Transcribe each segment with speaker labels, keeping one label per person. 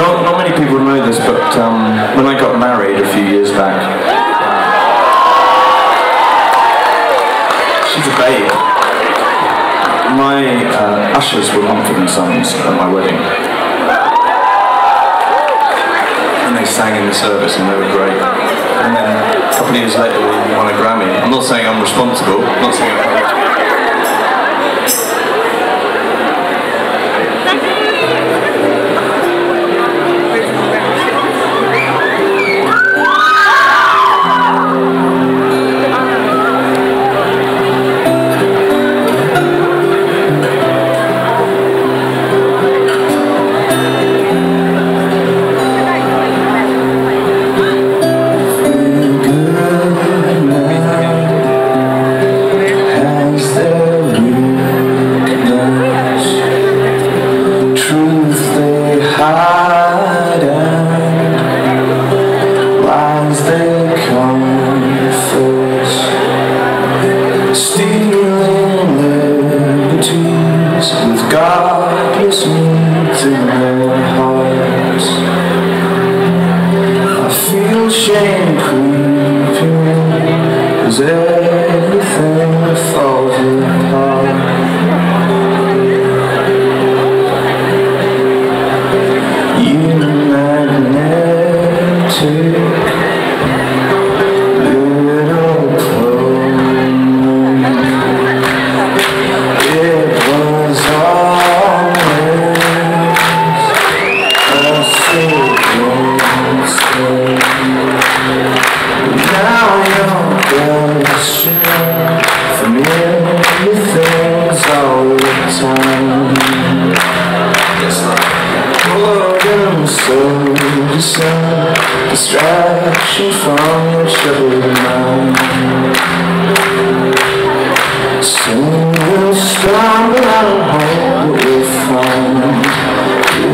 Speaker 1: Not many people know this, but when I got married a few years back, she's a babe. My ushers were Mumford and Sons at my wedding, and they sang in the service, and they were great. And then a couple of years later, we won a Grammy. I'm not saying I'm responsible. I'm not saying I'm shame creeping as everything falls apart. You magnetic little clone. It was always a sequence. Now you're gushing familiar things all the time. Boredom, so distraction from your troubled mind. Soon we'll stumble out of hope that we'll find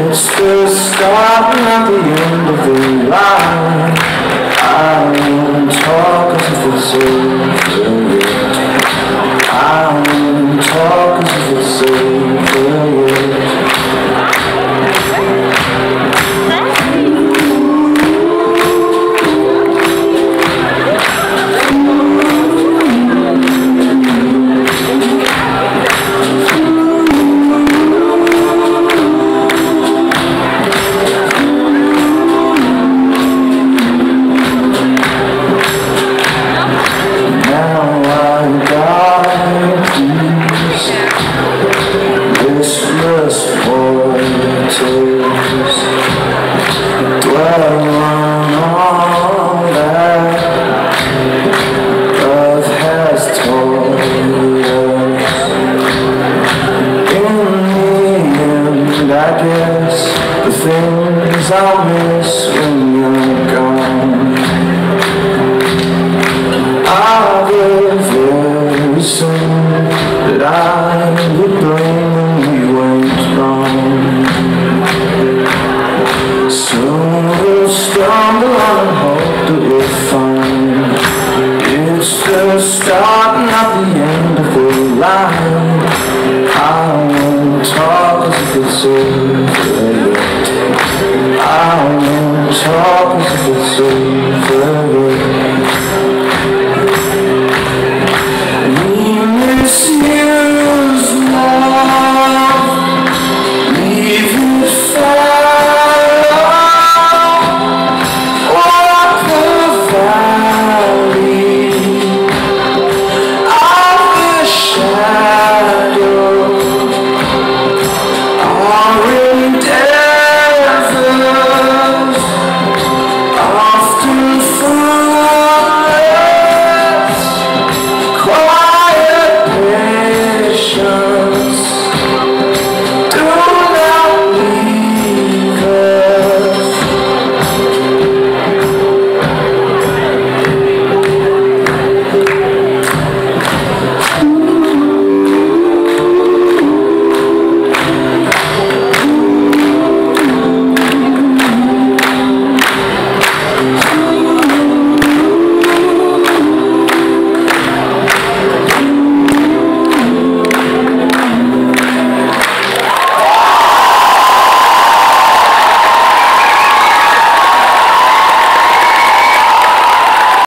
Speaker 1: it's the start, not the end of the line. I won't talk as if it's over yet. I won't talk as if it's over yet.